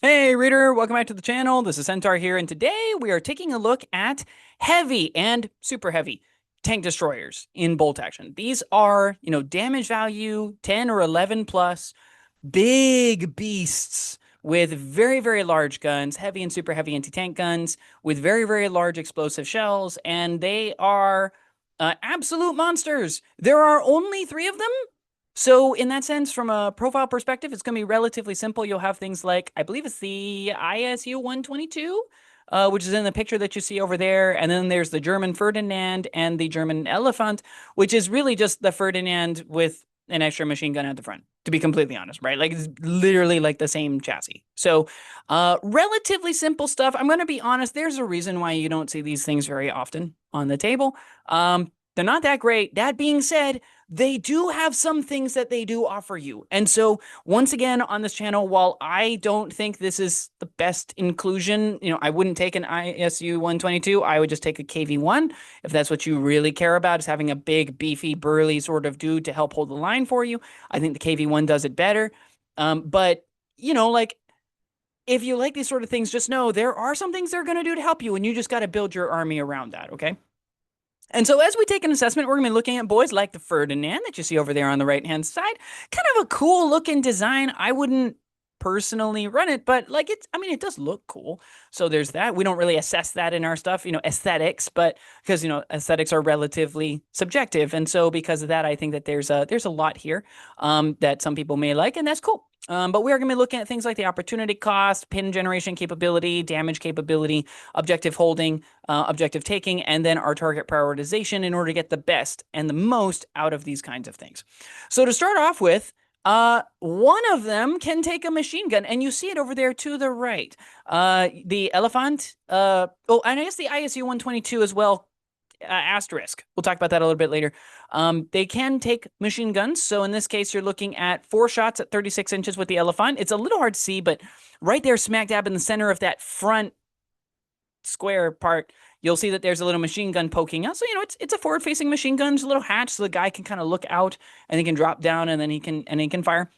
Hey reader, welcome back to the channel. This is Centaur here, and today we are taking a look at heavy and super heavy tank destroyers in bolt action. These are, damage value 10 or 11 plus, big beasts with very, very large guns, heavy and super heavy anti-tank guns with very, very large explosive shells, and they are absolute monsters. There are only three of them, so in that sense, from a profile perspective, it's going to be relatively simple. You'll have things like, I believe it's the ISU 122, which is in the picture that you see over there. And then there's the German Ferdinand and the German Elefant, which is really just the Ferdinand with an extra machine gun at the front, to be completely honest, right? Like it's literally like the same chassis. So relatively simple stuff. I'm going to be honest, there's a reason why you don't see these things very often on the table. They're not that great. That being said, they do have some things that they do offer you. And so once again on this channel, while I don't think this is the best inclusion, I wouldn't take an ISU 122. I would just take a KV1 if that's what you really care about, is having a big, beefy, burly sort of dude to help hold the line for you. I think the KV1 does it better. But, like, if you like these sort of things, just know there are some things they're going to do to help you, and you just got to build your army around that, okay? And so as we take an assessment, we're going to be looking at boys like the Ferdinand that you see over there on the right-hand side. Kind of a cool looking design. I wouldn't personally run it, but like it does look cool. So there's that. We don't really assess that in our stuff, aesthetics, but because, aesthetics are relatively subjective. And so because of that, I think that there's a lot here that some people may like, and that's cool. But we are going to be looking at things like the opportunity cost, pin generation capability, damage capability, objective holding, objective taking, and then our target prioritization in order to get the best and the most out of these kinds of things. So to start off with, one of them can take a machine gun, and you see it over there to the right. The Elefant, and I guess the ISU 122 as well, asterisk. We'll talk about that a little bit later. They can take machine guns. So in this case, you're looking at 4 shots at 36 inches with the Elefant. It's a little hard to see, but right there, smack dab in the center of that front square part, you'll see that there's a little machine gun poking out. So, it's a forward-facing machine gun. There's a little hatch so the guy can kind of look out and he can drop down and then he can fire.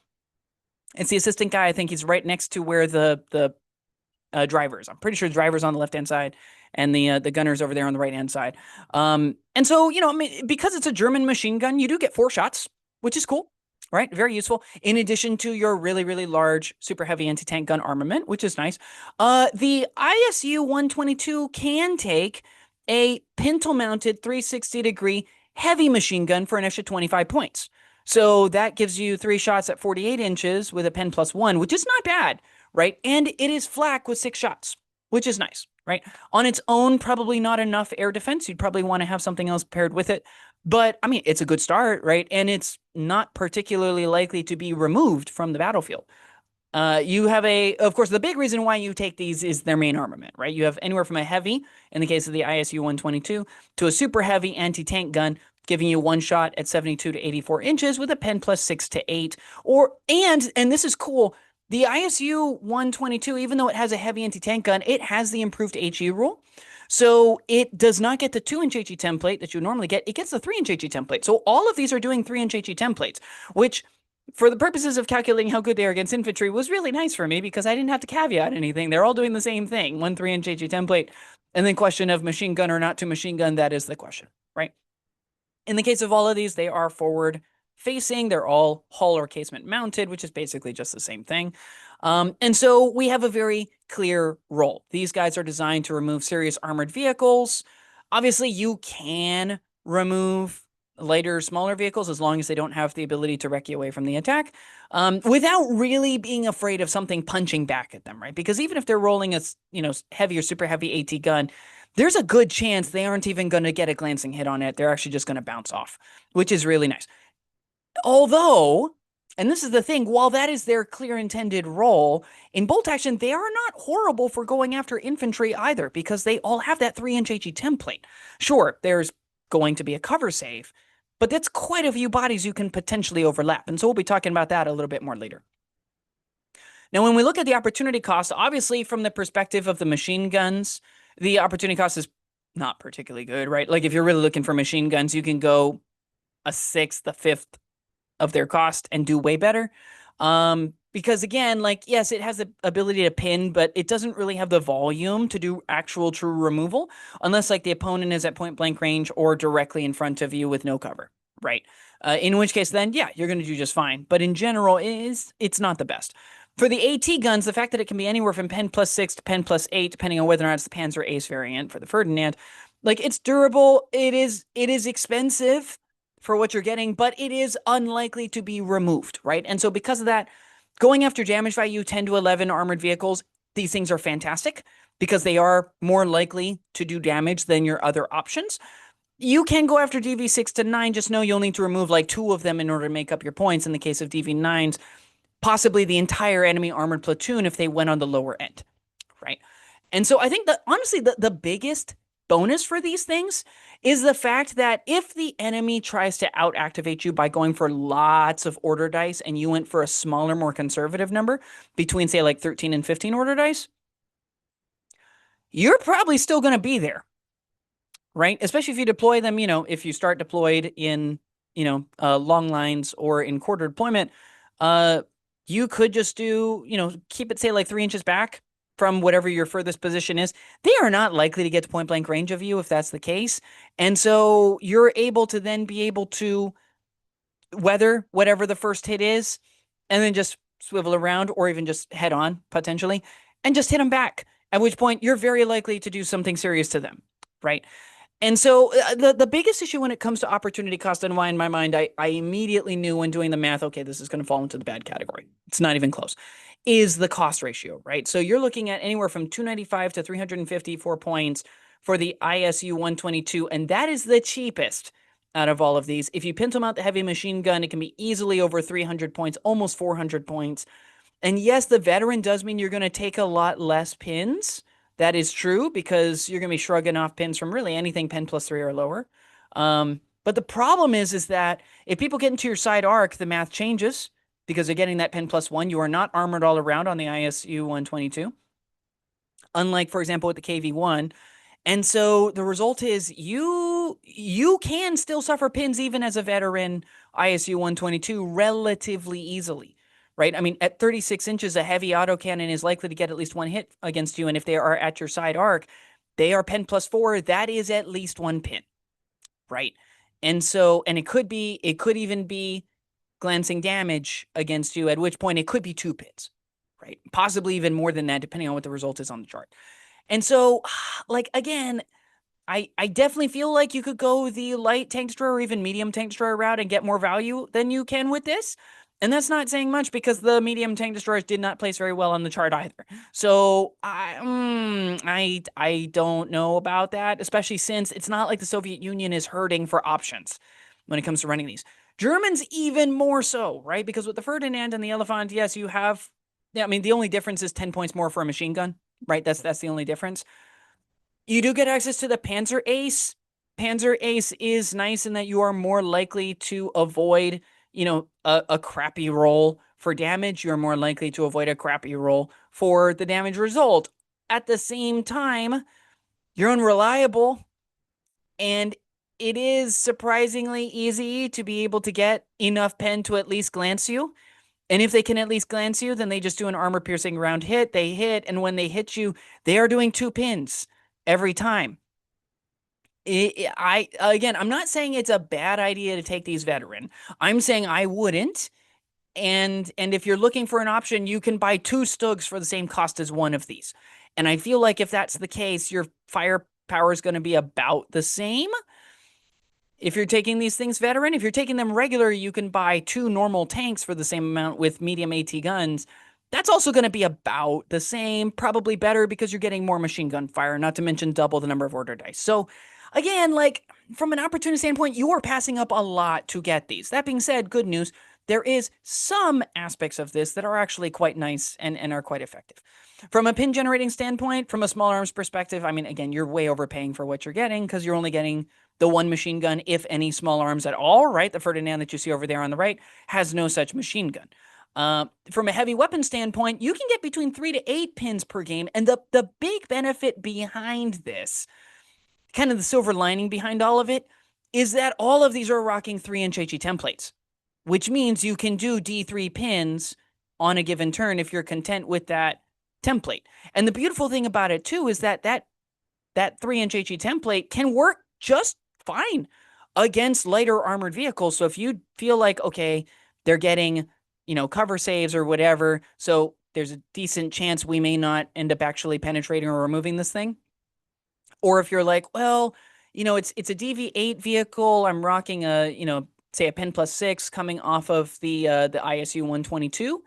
It's the assistant guy. I think he's right next to where the driver is. I'm pretty sure the driver's on the left-hand side and the gunner's over there on the right-hand side. And so, because it's a German machine gun, you do get 4 shots, which is cool. Right? Very useful. In addition to your really, really large, super heavy anti-tank gun armament, which is nice. The ISU 122 can take a pintle-mounted 360-degree heavy machine gun for an extra 25 points. So that gives you 3 shots at 48 inches with a pen +1, which is not bad, right? And it is flak with 6 shots, which is nice, right? On its own, probably not enough air defense. You'd probably want to have something else paired with it. But, it's a good start, right? And it's not particularly likely to be removed from the battlefield. You have of course, the big reason why you take these is their main armament, right? You have anywhere from a heavy, in the case of the ISU 122, to a super heavy anti-tank gun, giving you 1 shot at 72 to 84 inches with a pen +6 to 8. And this is cool, the ISU 122, even though it has a heavy anti-tank gun, it has the improved HE rule. So it does not get the 2-inch HE template that you normally get. It gets the 3-inch HE template. So all of these are doing 3-inch HE templates, which for the purposes of calculating how good they are against infantry was really nice for me because I didn't have to caveat anything. They're all doing the same thing, 1 3-inch HE template. And then question of machine gun or not to machine gun, that is the question, right? In the case of all of these, they are forward facing. They're all hull or casement mounted, which is basically just the same thing. And so we have a very clear role. These guys are designed to remove serious armored vehicles. Obviously, you can remove lighter, smaller vehicles as long as they don't have the ability to wreck you away from the attack, without really being afraid of something punching back at them, right? Because even if they're rolling a, heavy or super heavy AT gun, there's a good chance they aren't even going to get a glancing hit on it. They're actually just going to bounce off, which is really nice. Although, and this is the thing, while that is their clear intended role, in bolt action, they are not horrible for going after infantry either, because they all have that 3-inch HE template. Sure, there's going to be a cover save, but that's quite a few bodies you can potentially overlap. And so we'll be talking about that a little bit more later. Now, when we look at the opportunity cost, obviously from the perspective of the machine guns, the opportunity cost is not particularly good, right? Like if you're really looking for machine guns, you can go a 1/6, a 1/5 of their cost and do way better. because again, like, yes, it has the ability to pin, but it doesn't really have the volume to do actual true removal unless like the opponent is at point blank range or directly in front of you with no cover, right? In which case, then yeah, you're going to do just fine. But in general, it's not the best. For the AT guns, the fact that it can be anywhere from pen +6 to pen +8, depending on whether or not it's the Panzer Ace variant for the Ferdinand, like it's durable. It is expensive for what you're getting, but it is unlikely to be removed, right? And so because of that, going after damage value 10 to 11 armored vehicles, these things are fantastic because they are more likely to do damage than your other options. You can go after DV6 to 9, just know you'll need to remove like 2 of them in order to make up your points in the case of DV9s, possibly the entire enemy armored platoon if they went on the lower end, right? And so I think that honestly, the biggest bonus for these things is the fact that if the enemy tries to out activate you by going for lots of order dice and you went for a smaller, more conservative number between, say, like 13 and 15 order dice, you're probably still going to be there, right? Especially if you deploy them, if you start deployed in, long lines or in quarter deployment, you could just do, keep it, say, like 3 inches back from whatever your furthest position is. They are not likely to get to point blank range of you if that's the case. And so you're able to then be able to weather whatever the first hit is and then just swivel around or even just head on potentially and just hit them back. At which point you're very likely to do something serious to them, right? And so the biggest issue when it comes to opportunity cost unwind in my mind, I immediately knew when doing the math, okay, this is going to fall into the bad category. It's not even close, is the cost ratio, right? So you're looking at anywhere from 295 to 354 points for the ISU 122, and that is the cheapest out of all of these. If you pencil out the heavy machine gun, it can be easily over 300 points, almost 400 points. And yes, the veteran does mean you're going to take a lot less pins. That is true because you're going to be shrugging off pins from really anything pen +3 or lower. But the problem is that if people get into your side arc, the math changes because they're getting that pen +1. You are not armored all around on the ISU 122, unlike, for example, with the KV1. And so the result is you can still suffer pins even as a veteran ISU 122 relatively easily. Right? I mean, at 36 inches, a heavy autocannon is likely to get at least one hit against you. And if they are at your side arc, they are pen +4. That is at least 1 pin. Right? And so, and it could even be glancing damage against you, at which point it could be 2 pins. Right? Possibly even more than that, depending on what the result is on the chart. And so, like, again, I definitely feel like you could go the light tank destroyer or even medium tank destroyer route and get more value than you can with this. And that's not saying much because the medium tank destroyers did not place very well on the chart either. So I don't know about that, especially since it's not like the Soviet Union is hurting for options when it comes to running these. Germans even more so, right? Because with the Ferdinand and the Elefant, yes, you have, I mean, the only difference is 10 points more for a machine gun, right? That's the only difference. You do get access to the Panzer Ace. Panzer Ace is nice in that you are more likely to avoid, a crappy roll for damage. You're more likely to avoid a crappy roll for the damage result. At the same time, you're unreliable, and it is surprisingly easy to be able to get enough pen to at least glance you. And if they can at least glance you, then they just do an armor-piercing round hit. They hit, and when they hit you, they are doing 2 pins every time. I'm not saying it's a bad idea to take these veteran. I'm saying I wouldn't. And if you're looking for an option, you can buy 2 Stugs for the same cost as one of these. And I feel like if that's the case, your firepower is going to be about the same. If you're taking these things veteran, if you're taking them regular, you can buy 2 normal tanks for the same amount with medium AT guns. That's also going to be about the same, probably better because you're getting more machine gun fire, not to mention double the number of order dice. So again, like from an opportunity standpoint, you are passing up a lot to get these. That being said, good news, there is some aspects of this that are actually quite nice and are quite effective. From a pin generating standpoint, from a small arms perspective, I mean, again, you're way overpaying for what you're getting because you're only getting the 1 machine gun, if any small arms at all, right? The Ferdinand that you see over there on the right has no such machine gun. From a heavy weapon standpoint, you can get between 3 to 8 pins per game. And the big benefit behind this, kind of the silver lining behind all of it, is that all of these are rocking 3-inch HE templates, which means you can do D3 pins on a given turn if you're content with that template. And the beautiful thing about it too is that 3-inch HE template can work just fine against lighter armored vehicles. So if you feel like, okay, they're getting, cover saves or whatever, so there's a decent chance we may not end up actually penetrating or removing this thing. Or if you're like, well, it's a DV8 vehicle. I'm rocking say a Pen Plus 6 coming off of the ISU 122.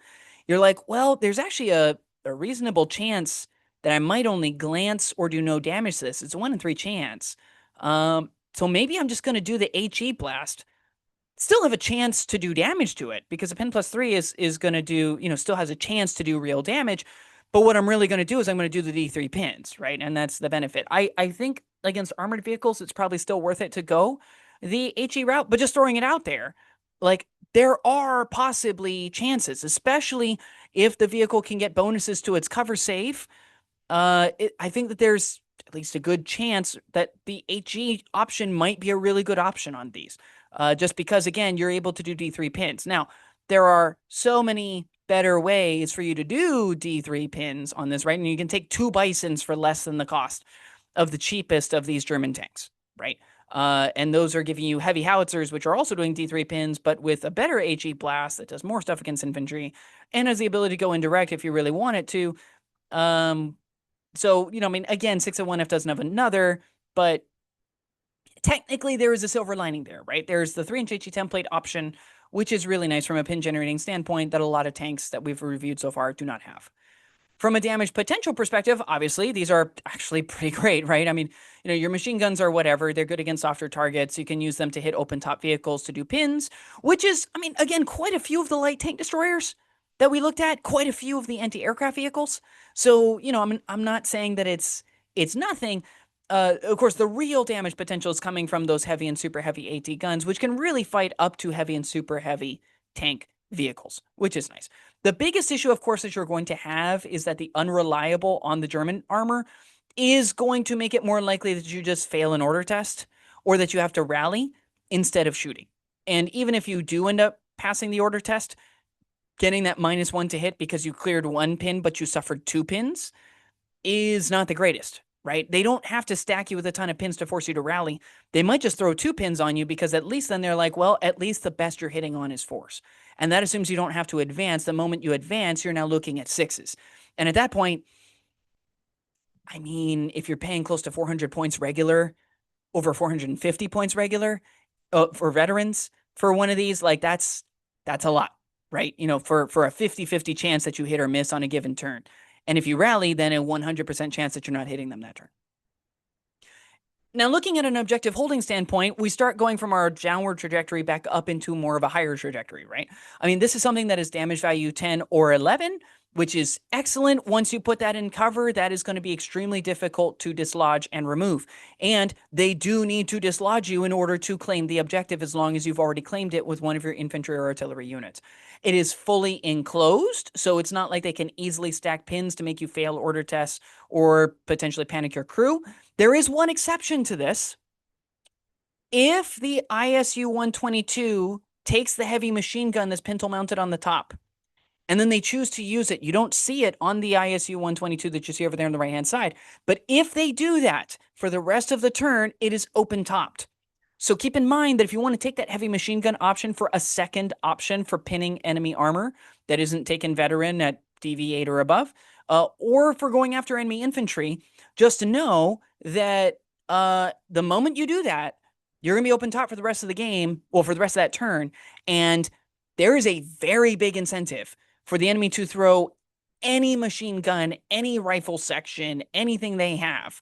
You're like, well, there's actually a reasonable chance that I might only glance or do no damage to this. It's a 1 in 3 chance. So maybe I'm just going to do the HE blast. Still have a chance to do damage to it because a Pen Plus 3 is going to do, still has a chance to do real damage. But what I'm really going to do is I'm going to do the D3 pins, right? And that's the benefit. I think against armored vehicles, it's probably still worth it to go the HE route, but just throwing it out there, like there are possibly chances, especially if the vehicle can get bonuses to its cover save. I think that there's at least a good chance that the HE option might be a really good option on these. Just because, again, you're able to do D3 pins. Now, there are so many better ways for you to do D3 pins on this, right? And you can take 2 Bisons for less than the cost of the cheapest of these German tanks, right? And those are giving you heavy howitzers, which are also doing D3 pins, but with a better HE blast that does more stuff against infantry and has the ability to go indirect if you really want it to. So, again, 601F doesn't have another, but technically there is a silver lining there, right? There's the 3-inch HE template option, which is really nice from a pin generating standpoint that a lot of tanks that we've reviewed so far do not have. From a damage potential perspective, obviously, these are actually pretty great, right? I mean, your machine guns are whatever. They're good against softer targets. You can use them to hit open top vehicles to do pins, which is, again, quite a few of the light tank destroyers that we looked at, quite a few of the anti-aircraft vehicles. So, I'm not saying that it's nothing. Of course, the real damage potential is coming from those heavy and super heavy AT guns, which can really fight up to heavy and super heavy tank vehicles, which is nice. The biggest issue, of course, that you're going to have is that the unreliable on the German armor is going to make it more likely that you just fail an order test or that you have to rally instead of shooting. And even if you do end up passing the order test, getting that -1 to hit because you cleared 1 pin but you suffered 2 pins is not the greatest, right? They don't have to stack you with a ton of pins to force you to rally. They might just throw 2 pins on you because at least then they're like, well, at least the best you're hitting on is 4s. And that assumes you don't have to advance. The moment you advance, you're now looking at 6s. And at that point, if you're paying close to 400 points regular, over 450 points regular for veterans for one of these, like that's a lot, right? For a 50-50 chance that you hit or miss on a given turn. And if you rally, then a 100% chance that you're not hitting them that turn. Now, looking at an objective holding standpoint, we start going from our downward trajectory back up into more of a higher trajectory, right? This is something that is damage value 10 or 11, which is excellent. Once you put that in cover, that is going to be extremely difficult to dislodge and remove. And they do need to dislodge you in order to claim the objective as long as you've already claimed it with one of your infantry or artillery units. It is fully enclosed, so it's not like they can easily stack pins to make you fail order tests or potentially panic your crew. There is one exception to this. If the ISU 122 takes the heavy machine gun that's pintle mounted on the top, and then they choose to use it, you don't see it on the ISU 122 that you see over there on the right-hand side. But if they do that for the rest of the turn, it is open-topped. So keep in mind that if you want to take that heavy machine gun option for a second option for pinning enemy armor that isn't taken veteran at DV8 or above, or for going after enemy infantry, just to know that the moment you do that, you're going to be open top for the rest of the game, well, for the rest of that turn, and there is a very big incentive for the enemy to throw any machine gun, any rifle section, anything they have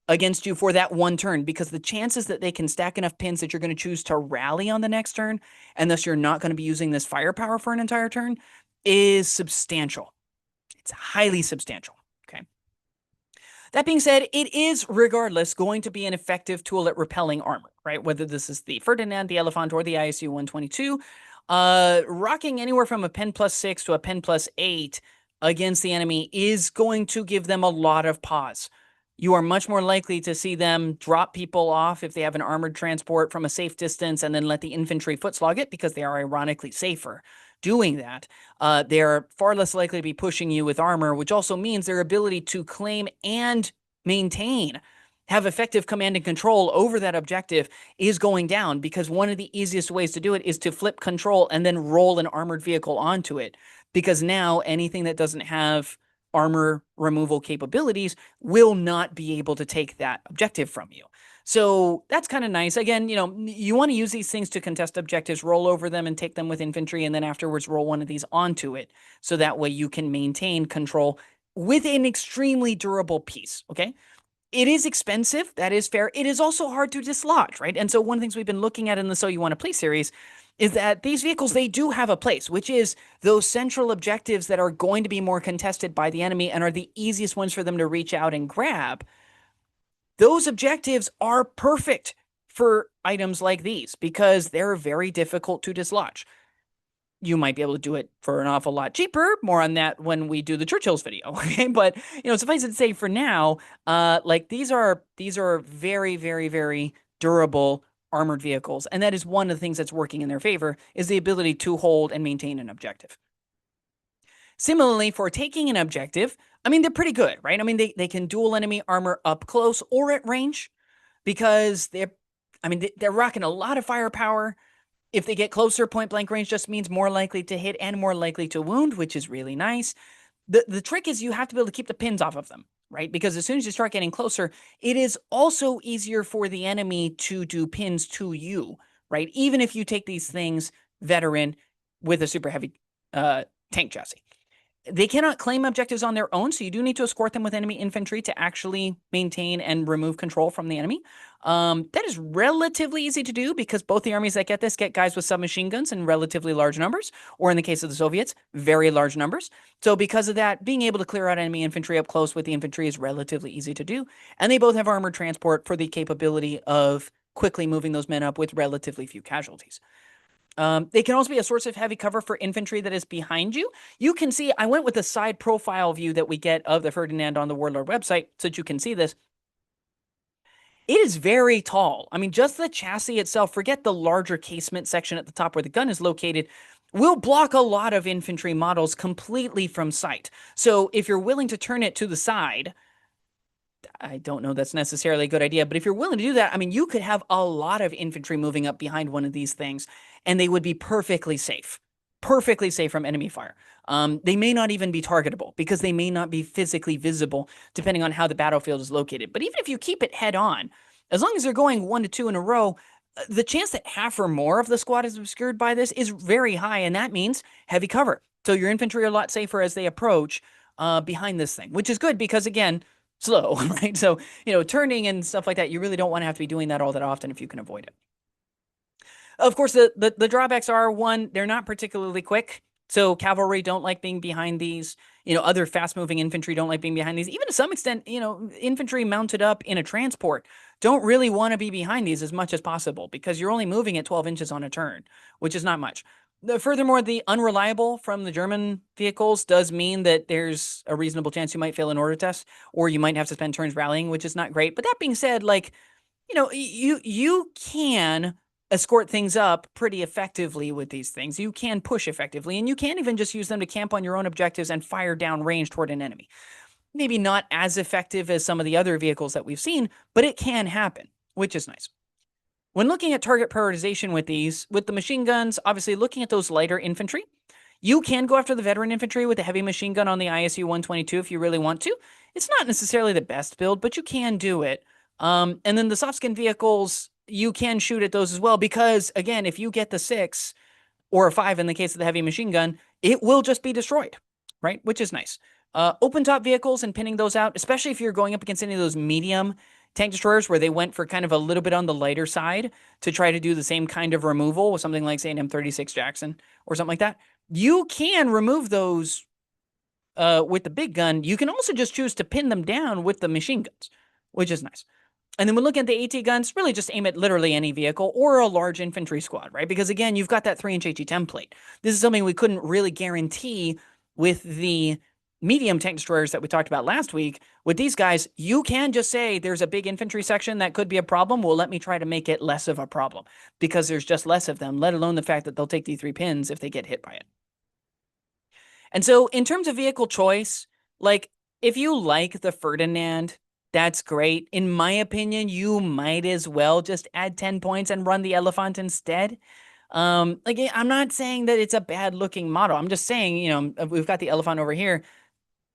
against you for that one turn, because the chances that they can stack enough pins that you're going to choose to rally on the next turn, and thus you're not going to be using this firepower for an entire turn, is substantial. It's highly substantial, okay? That being said, it is regardless going to be an effective tool at repelling armor, right? Whether this is the Ferdinand, the Elefant, or the ISU 122, rocking anywhere from a Pen Plus 6 to a Pen Plus 8 against the enemy is going to give them a lot of pause. You are much more likely to see them drop people off if they have an armored transport from a safe distance and then let the infantry foot slog it because they are ironically safer doing that, they're far less likely to be pushing you with armor, which also means their ability to claim and maintain, have effective command and control over that objective is going down, because one of the easiest ways to do it is to flip control and then roll an armored vehicle onto it, because now anything that doesn't have armor removal capabilities will not be able to take that objective from you. So that's kind of nice. Again, you want to use these things to contest objectives, roll over them and take them with infantry, and then afterwards roll one of these onto it. So that way you can maintain control with an extremely durable piece, okay? It is expensive. That is fair. It is also hard to dislodge, right? And so one of the things we've been looking at in the So You Want to Play series is that these vehicles, they do have a place, which is those central objectives that are going to be more contested by the enemy and are the easiest ones for them to reach out and grab. Those objectives are perfect for items like these because they're very difficult to dislodge. You might be able to do it for an awful lot cheaper. More on that when we do the Churchills video, okay? But suffice it to say, for now, like these are very, very, very durable armored vehicles, and that is one of the things that's working in their favor, is the ability to hold and maintain an objective. Similarly, for taking an objective, I mean, they're pretty good, right? I mean, they can duel enemy armor up close or at range, because they're rocking a lot of firepower. If they get closer, point blank range just means more likely to hit and more likely to wound, which is really nice. The trick is you have to be able to keep the pins off of them, right? Because as soon as you start getting closer, it is also easier for the enemy to do pins to you, right? Even if you take these things veteran with a super heavy tank chassis. They cannot claim objectives on their own, so you do need to escort them with enemy infantry to actually maintain and remove control from the enemy. That is relatively easy to do because both the armies that get this get guys with submachine guns in relatively large numbers, or in the case of the Soviets, very large numbers. So because of that, being able to clear out enemy infantry up close with the infantry is relatively easy to do. And they both have armored transport for the capability of quickly moving those men up with relatively few casualties. They can also be a source of heavy cover for infantry that is behind you. You can see, I went with the side profile view that we get of the Ferdinand on the Warlord website so that you can see this. It is very tall. I mean, just the chassis itself, forget the larger casement section at the top where the gun is located, will block a lot of infantry models completely from sight. So if you're willing to turn it to the side, I don't know that's necessarily a good idea, but if you're willing to do that, I mean, you could have a lot of infantry moving up behind one of these things, and they would be perfectly safe from enemy fire. They may not even be targetable because they may not be physically visible depending on how the battlefield is located. But even if you keep it head on, as long as they're going 1 to 2 in a row, the chance that half or more of the squad is obscured by this is very high, and that means heavy cover. So your infantry are a lot safer as they approach behind this thing, which is good because, again, slow, right? So, turning and stuff like that, you really don't want to have to be doing that all that often if you can avoid it. Of course, the drawbacks are, one, they're not particularly quick. So cavalry don't like being behind these. Other fast-moving infantry don't like being behind these. Even to some extent, infantry mounted up in a transport don't really want to be behind these as much as possible because you're only moving at 12 inches on a turn, which is not much. Furthermore, the unreliable from the German vehicles does mean that there's a reasonable chance you might fail an order test, or you might have to spend turns rallying, which is not great. But that being said, you can escort things up pretty effectively with these things. You can push effectively, and you can even just use them to camp on your own objectives and fire down range toward an enemy. Maybe not as effective as some of the other vehicles that we've seen, but it can happen, which is nice. When looking at target prioritization with these, with the machine guns, obviously looking at those lighter infantry, you can go after the veteran infantry with a heavy machine gun on the ISU 122 if you really want to. It's not necessarily the best build, but you can do it. And then the soft skin vehicles, you can shoot at those as well because, again, if you get the 6 or a 5 in the case of the heavy machine gun, it will just be destroyed, right? Which is nice. Open top vehicles and pinning those out, especially if you're going up against any of those medium tank destroyers where they went for kind of a little bit on the lighter side to try to do the same kind of removal with something like, say, an M36 Jackson or something like that. You can remove those with the big gun. You can also just choose to pin them down with the machine guns, which is nice. And then when looking at the AT guns, really just aim at literally any vehicle or a large infantry squad, right? Because, again, you've got that 3-inch AT template. This is something we couldn't really guarantee with the medium tank destroyers that we talked about last week. With these guys, you can just say there's a big infantry section that could be a problem. Well, let me try to make it less of a problem because there's just less of them, let alone the fact that they'll take D3 pins if they get hit by it. And so in terms of vehicle choice, like if you like the Ferdinand, that's great. In my opinion, you might as well just add 10 points and run the Elefant instead. Like I'm not saying that it's a bad looking model. I'm just saying, we've got the Elefant over here.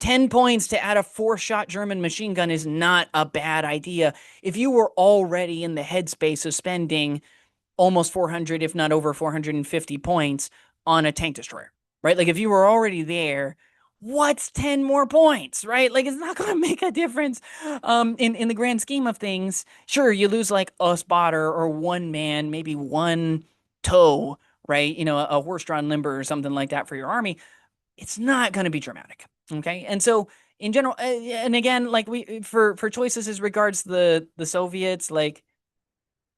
10 points to add a 4-shot German machine gun is not a bad idea. If you were already in the headspace of spending almost 400, if not over 450 points on a tank destroyer, right? Like if you were already there, what's 10 more points, right? Like it's not going to make a difference in the grand scheme of things. Sure, you lose like a spotter or one man, maybe one toe, right? A horse-drawn limber or something like that for your army. It's not going to be dramatic, okay? And so in general, and again, like we for choices as regards the Soviets, like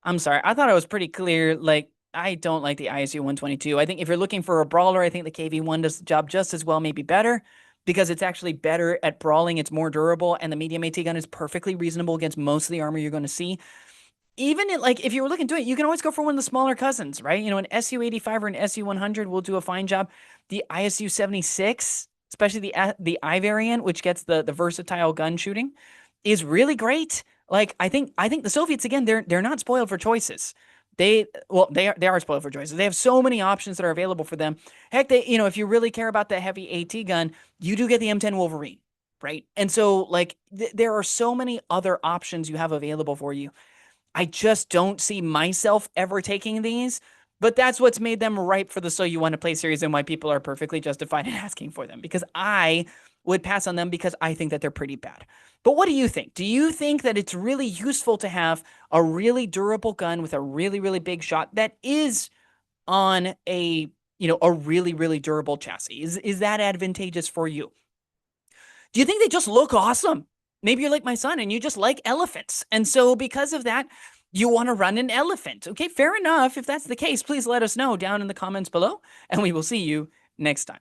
I'm sorry. I thought I was pretty clear. Like, I don't like the ISU 122. I think if you're looking for a brawler, I think the KV-1 does the job just as well, maybe better, because it's actually better at brawling. It's more durable, and the medium AT gun is perfectly reasonable against most of the armor you're going to see. Even like if you were looking to it, you can always go for one of the smaller cousins, right? An SU-85 or an SU-100 will do a fine job. The ISU-76, especially the I variant, which gets the versatile gun shooting, is really great. Like I think the Soviets again, they're not spoiled for choices. They are spoiled for choices. They have so many options that are available for them. Heck, if you really care about the heavy AT gun, you do get the M10 Wolverine, right? And so like there are so many other options you have available for you. I just don't see myself ever taking these, but that's what's made them ripe for the So You Want to Play series and why people are perfectly justified in asking for them, because I would pass on them because I think that they're pretty bad. But what do you think? Do you think that it's really useful to have a really durable gun with a really, really big shot that is on a really, really durable chassis? Is that advantageous for you? Do you think they just look awesome? Maybe you're like my son and you just like elephants. And so because of that, you want to run an Elefant. Okay, fair enough. If that's the case, please let us know down in the comments below, and we will see you next time.